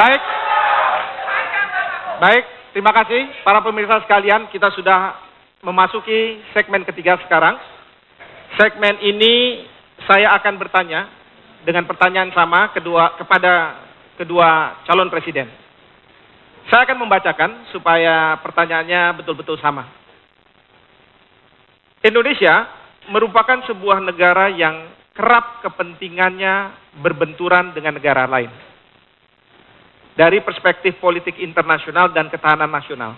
Baik. Baik, terima kasih para pemirsa sekalian. Kita sudah memasuki segmen ketiga sekarang. Segmen ini saya akan bertanya dengan pertanyaan sama kepada kedua calon presiden. Saya akan membacakan supaya pertanyaannya betul-betul sama. Indonesia merupakan sebuah negara yang kerap kepentingannya berbenturan dengan negara lain. Dari perspektif politik internasional dan ketahanan nasional.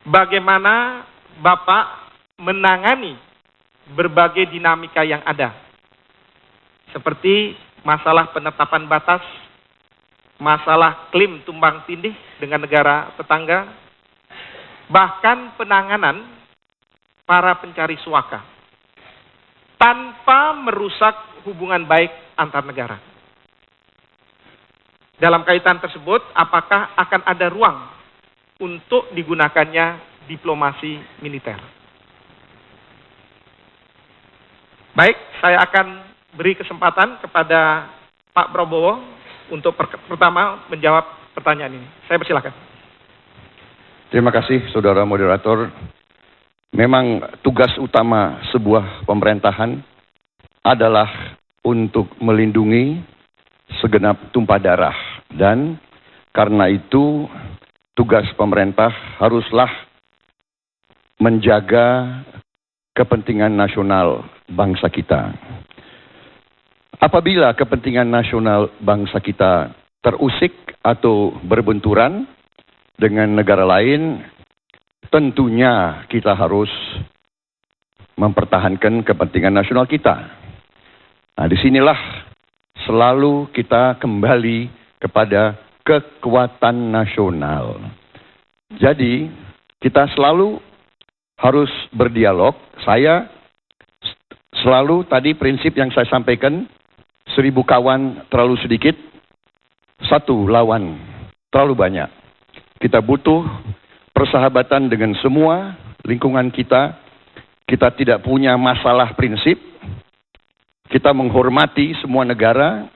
Bagaimana Bapak menangani berbagai dinamika yang ada? Seperti masalah penetapan batas, masalah klaim tumbang tindih dengan negara tetangga, bahkan penanganan para pencari suaka, tanpa merusak hubungan baik antar negara. Dalam kaitan tersebut, apakah akan ada ruang untuk digunakannya diplomasi militer? Baik, saya akan beri kesempatan kepada Pak Prabowo untuk pertama menjawab pertanyaan ini. Saya persilakan. Terima kasih, saudara moderator. Memang tugas utama sebuah pemerintahan adalah untuk melindungi segenap tumpah darah. Dan karena itu tugas pemerintah haruslah menjaga kepentingan nasional bangsa kita. Apabila kepentingan nasional bangsa kita terusik atau berbenturan dengan negara lain, tentunya kita harus mempertahankan kepentingan nasional kita. Nah, disinilah selalu kita kembali kepada kekuatan nasional. Jadi, kita selalu harus berdialog. Saya selalu tadi prinsip yang saya sampaikan, 1000 kawan terlalu sedikit, 1 lawan terlalu banyak. Kita butuh persahabatan dengan semua lingkungan kita. Kita tidak punya masalah prinsip. Kita menghormati semua negara.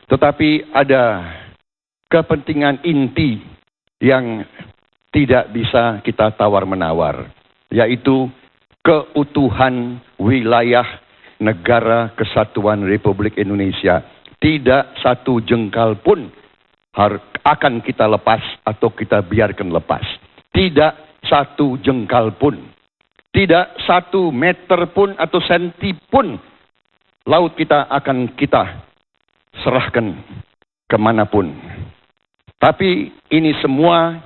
Tetapi ada kepentingan inti yang tidak bisa kita tawar-menawar, yaitu keutuhan wilayah negara kesatuan Republik Indonesia. Tidak satu jengkal pun akan kita lepas atau kita biarkan lepas. Tidak satu jengkal pun. Tidak 1 meter pun atau senti pun laut kita akan kita serahkan kemanapun. Tapi ini semua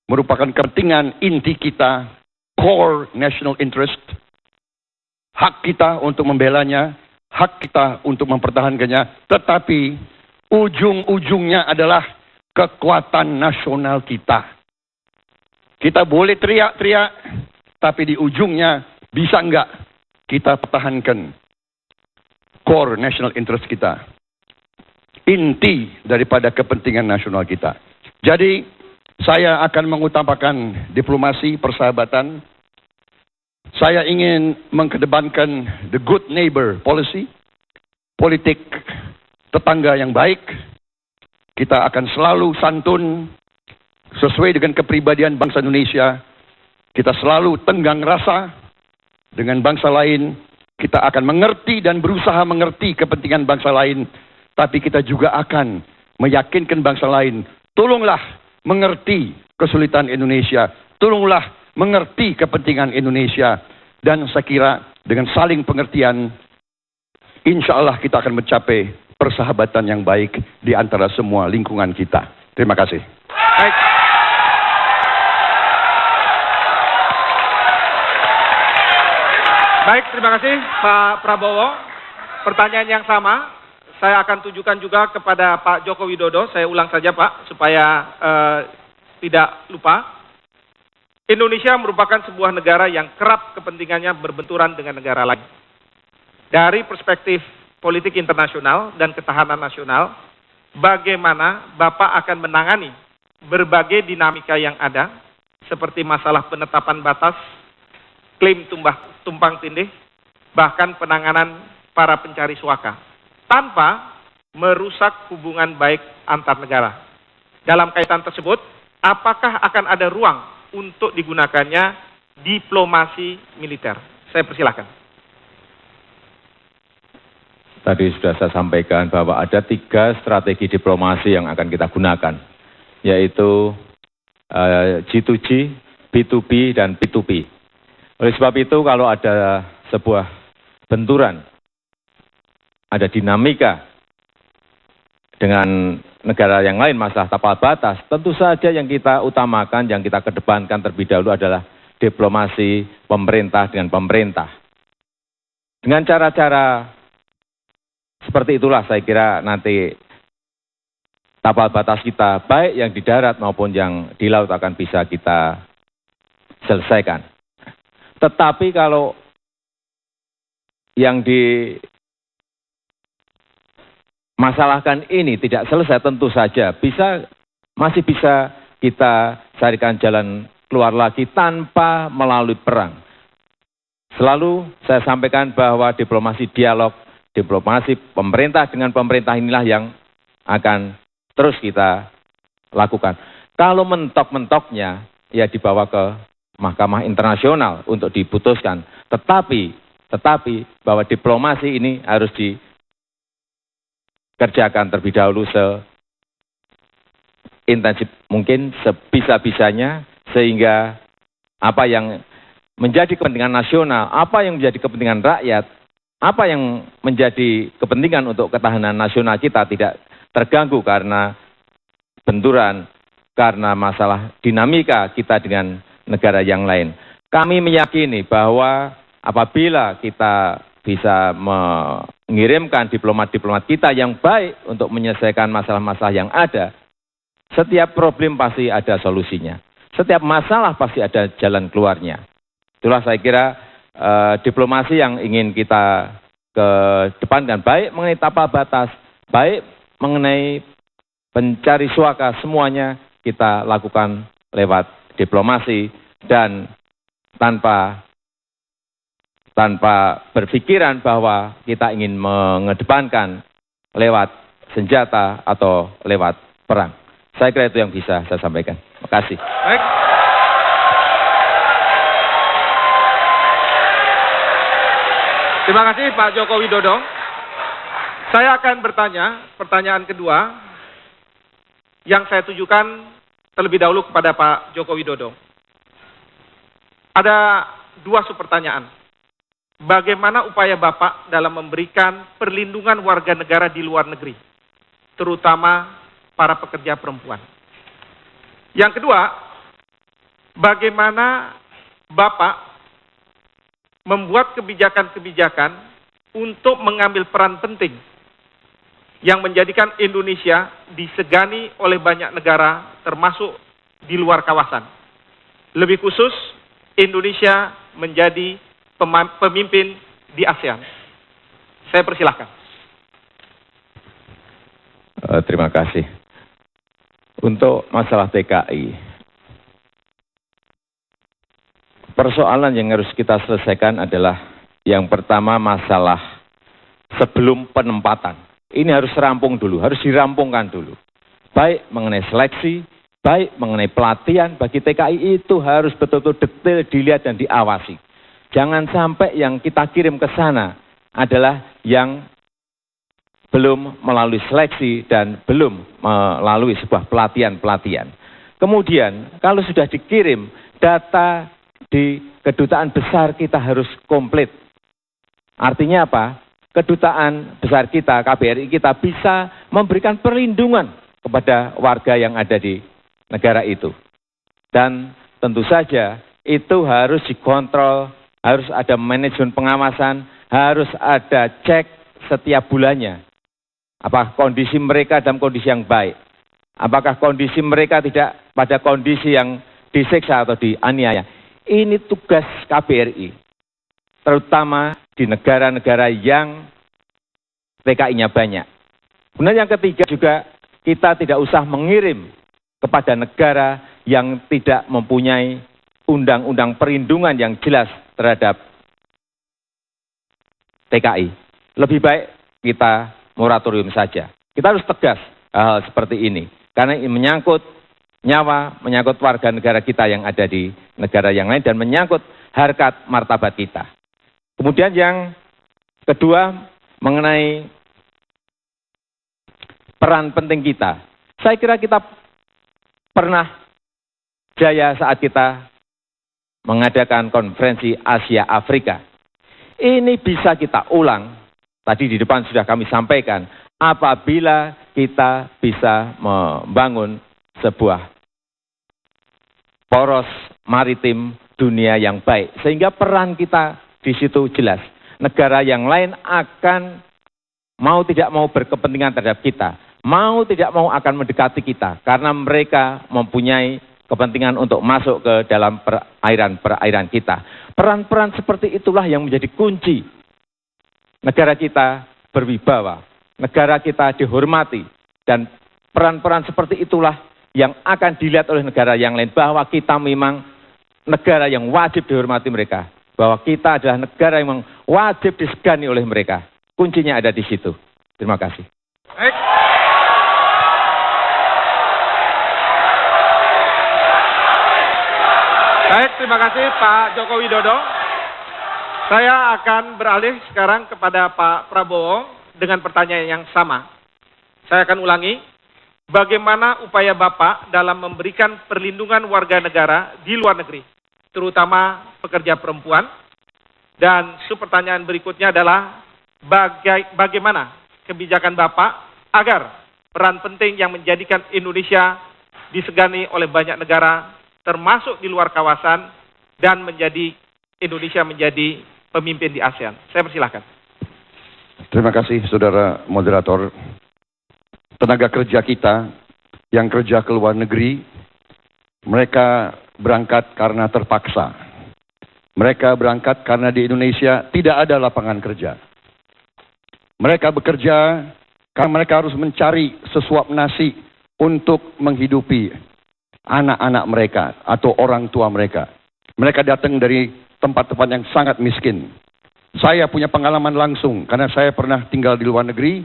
merupakan kepentingan inti kita, core national interest. Hak kita untuk membelanya, hak kita untuk mempertahankannya, tetapi ujung-ujungnya adalah kekuatan nasional kita. Kita boleh teriak-teriak, tapi di ujungnya bisa enggak kita pertahankan core national interest kita. Inti daripada kepentingan nasional kita. Jadi, saya akan mengutamakan diplomasi, persahabatan. Saya ingin mengedepankan the good neighbor policy, politik tetangga yang baik. Kita akan selalu santun, sesuai dengan kepribadian bangsa Indonesia. Kita selalu tenggang rasa dengan bangsa lain. Kita akan mengerti dan berusaha mengerti kepentingan bangsa lain. Tapi kita juga akan meyakinkan bangsa lain, tolonglah mengerti kesulitan Indonesia. Tolonglah mengerti kepentingan Indonesia. Dan saya kira dengan saling pengertian, insya Allah kita akan mencapai persahabatan yang baik di antara semua lingkungan kita. Terima kasih. Baik. Baik, terima kasih Pak Prabowo. Pertanyaan yang sama saya akan tujukan juga kepada Pak Joko Widodo. Saya ulang saja Pak, supaya tidak lupa. Indonesia merupakan sebuah negara yang kerap kepentingannya berbenturan dengan negara lain. Dari perspektif politik internasional dan ketahanan nasional, bagaimana Bapak akan menangani berbagai dinamika yang ada, seperti masalah penetapan batas, klaim tumpang tindih, bahkan penanganan para pencari suaka, tanpa merusak hubungan baik antar negara. Dalam kaitan tersebut, apakah akan ada ruang untuk digunakannya diplomasi militer? Saya persilahkan. Tadi sudah saya sampaikan bahwa ada 3 strategi diplomasi yang akan kita gunakan, yaitu G2G, B2B, dan P2P. Oleh sebab itu, kalau ada sebuah benturan, ada dinamika dengan negara yang lain, masalah tapal batas, tentu saja yang kita utamakan, yang kita kedepankan terlebih dahulu adalah diplomasi pemerintah dengan pemerintah. Dengan cara-cara seperti itulah saya kira nanti tapal batas kita, baik yang di darat maupun yang di laut, akan bisa kita selesaikan. Tetapi kalau yang dimasalahkan ini tidak selesai, tentu saja masih bisa kita carikan jalan keluar lagi tanpa melalui perang. Selalu saya sampaikan bahwa diplomasi dialog, diplomasi pemerintah dengan pemerintah inilah yang akan terus kita lakukan. Kalau mentok-mentoknya ya dibawa ke Mahkamah Internasional untuk diputuskan. Tetapi bahwa diplomasi ini harus dikerjakan terlebih dahulu seintensif mungkin, sebisa-bisanya, sehingga apa yang menjadi kepentingan nasional, apa yang menjadi kepentingan rakyat, apa yang menjadi kepentingan untuk ketahanan nasional kita tidak terganggu karena benturan, karena masalah dinamika kita dengan negara yang lain. Kami meyakini bahwa apabila kita bisa mengirimkan diplomat-diplomat kita yang baik untuk menyelesaikan masalah-masalah yang ada, setiap problem pasti ada solusinya. Setiap masalah pasti ada jalan keluarnya. Itulah saya kira diplomasi yang ingin kita kedepankan, baik mengenai tapal batas, baik mengenai pencari suaka, semuanya kita lakukan lewat diplomasi dan tanpa berpikiran bahwa kita ingin mengedepankan lewat senjata atau lewat perang. Saya kira itu yang bisa saya sampaikan. Terima kasih. Baik. Terima kasih Pak Joko Widodo. Saya akan bertanya, pertanyaan kedua yang saya tujukan terlebih dahulu kepada Pak Joko Widodo. Ada 2 subpertanyaan. Bagaimana upaya Bapak dalam memberikan perlindungan warga negara di luar negeri, terutama para pekerja perempuan? Yang kedua, bagaimana Bapak membuat kebijakan-kebijakan untuk mengambil peran penting yang menjadikan Indonesia disegani oleh banyak negara, termasuk di luar kawasan. Lebih khusus, Indonesia menjadi pemimpin di ASEAN. Saya persilahkan. Terima kasih. Untuk masalah TKI, persoalan yang harus kita selesaikan adalah yang pertama masalah sebelum penempatan. Ini harus rampung dulu, harus dirampungkan dulu. Baik mengenai seleksi, baik mengenai pelatihan bagi TKI itu harus betul-betul detail dilihat dan diawasi. Jangan sampai yang kita kirim ke sana adalah yang belum melalui seleksi dan belum melalui sebuah pelatihan-pelatihan. Kemudian kalau sudah dikirim, data di kedutaan besar kita harus komplit. Artinya apa? Kedutaan besar kita, KBRI kita bisa memberikan perlindungan kepada warga yang ada di negara itu. Dan tentu saja itu harus dikontrol, harus ada manajemen pengawasan, harus ada cek setiap bulannya. Apakah kondisi mereka dalam kondisi yang baik? Apakah kondisi mereka tidak pada kondisi yang disiksa atau dianiaya? Ini tugas KBRI, terutama di negara-negara yang TKI-nya banyak. Kemudian yang ketiga juga, kita tidak usah mengirim kepada negara yang tidak mempunyai undang-undang perlindungan yang jelas terhadap TKI. Lebih baik kita moratorium saja. Kita harus tegas hal seperti ini. Karena ini menyangkut nyawa, menyangkut warga negara kita yang ada di negara yang lain, dan menyangkut harkat martabat kita. Kemudian yang kedua, mengenai peran penting kita. Saya kira kita pernah jaya saat kita mengadakan konferensi Asia Afrika. Ini bisa kita ulang, tadi di depan sudah kami sampaikan, apabila kita bisa membangun sebuah poros maritim dunia yang baik. Sehingga peran kita di situ jelas. Negara yang lain akan mau tidak mau berkepentingan terhadap kita. Mau tidak mau akan mendekati kita. Karena mereka mempunyai kepentingan untuk masuk ke dalam perairan kita. Peran-peran seperti itulah yang menjadi kunci negara kita berwibawa, negara kita dihormati, dan peran-peran seperti itulah yang akan dilihat oleh negara yang lain, bahwa kita memang negara yang wajib dihormati mereka, bahwa kita adalah negara yang wajib disegani oleh mereka. Kuncinya ada di situ. Terima kasih. Baik. Baik, terima kasih Pak Joko Widodo. Saya akan beralih sekarang kepada Pak Prabowo dengan pertanyaan yang sama. Saya akan ulangi, bagaimana upaya Bapak dalam memberikan perlindungan warga negara di luar negeri, terutama pekerja perempuan? Dan pertanyaan berikutnya adalah, bagaimana kebijakan Bapak agar peran penting yang menjadikan Indonesia disegani oleh banyak negara, termasuk di luar kawasan, dan Indonesia menjadi pemimpin di ASEAN. Saya persilahkan. Terima kasih saudara moderator. Tenaga kerja kita yang kerja ke luar negeri, mereka berangkat karena terpaksa. Mereka berangkat karena di Indonesia tidak ada lapangan kerja. Mereka bekerja karena mereka harus mencari sesuap nasi untuk menghidupi anak-anak mereka atau orang tua mereka. Mereka datang dari tempat-tempat yang sangat miskin. Saya punya pengalaman langsung karena saya pernah tinggal di luar negeri.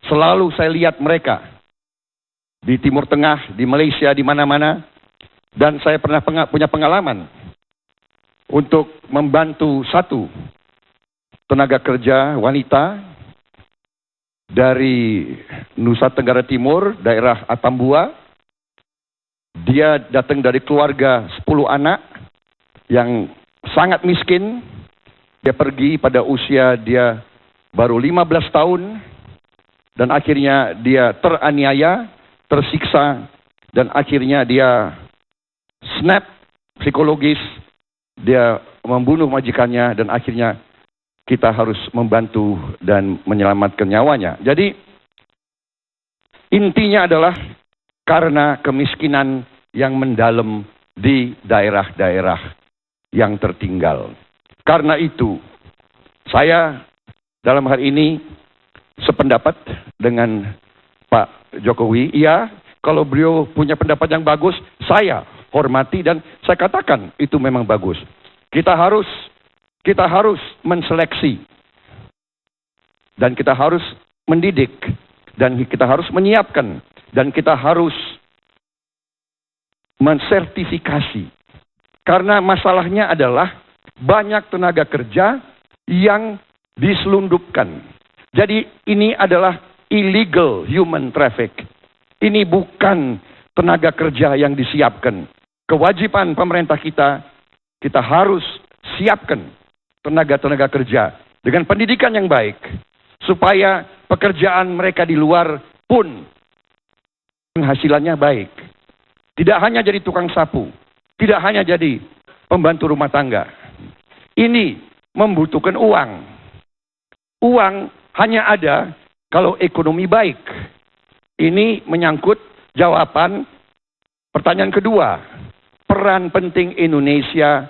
Selalu saya lihat mereka di Timur Tengah, di Malaysia, di mana-mana. Dan saya pernah punya pengalaman untuk membantu satu tenaga kerja wanita dari Nusa Tenggara Timur, daerah Atambua. Dia datang dari keluarga 10 anak yang sangat miskin. Dia pergi pada usia dia baru 15 tahun. Dan akhirnya dia teraniaya, tersiksa. Dan akhirnya dia snap psikologis. Dia membunuh majikannya dan akhirnya kita harus membantu dan menyelamatkan nyawanya. Jadi intinya adalah karena kemiskinan yang mendalam di daerah-daerah yang tertinggal. Karena itu, saya dalam hal ini sependapat dengan Pak Jokowi. Iya, kalau beliau punya pendapat yang bagus, saya hormati dan saya katakan itu memang bagus. Kita harus menseleksi dan kita harus mendidik dan kita harus menyiapkan. Dan kita harus mensertifikasi. Karena masalahnya adalah banyak tenaga kerja yang diselundupkan. Jadi ini adalah illegal human traffic. Ini bukan tenaga kerja yang disiapkan. Kewajiban pemerintah kita harus siapkan tenaga-tenaga kerja dengan pendidikan yang baik. Supaya pekerjaan mereka di luar pun penghasilannya baik. Tidak hanya jadi tukang sapu. Tidak hanya jadi pembantu rumah tangga. Ini membutuhkan uang. Uang hanya ada kalau ekonomi baik. Ini menyangkut jawaban pertanyaan kedua. Peran penting Indonesia.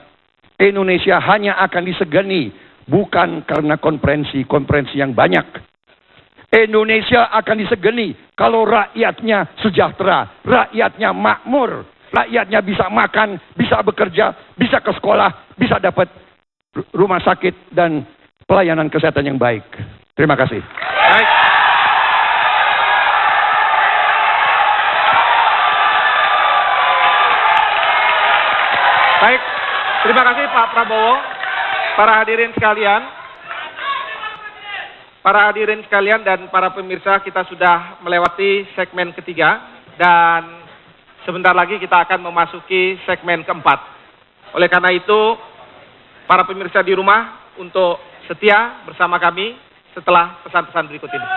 Indonesia hanya akan disegani bukan karena konferensi yang banyak. Indonesia akan disegani kalau rakyatnya sejahtera, rakyatnya makmur, rakyatnya bisa makan, bisa bekerja, bisa ke sekolah, bisa dapat rumah sakit dan pelayanan kesehatan yang baik. Terima kasih. Baik. Baik, terima kasih Pak Prabowo. Para hadirin sekalian dan para pemirsa, kita sudah melewati segmen ketiga dan sebentar lagi kita akan memasuki segmen keempat. Oleh karena itu, para pemirsa di rumah untuk setia bersama kami setelah pesan-pesan berikut ini.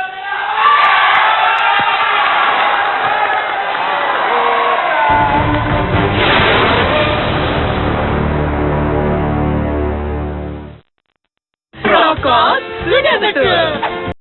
Rokok sudah betul.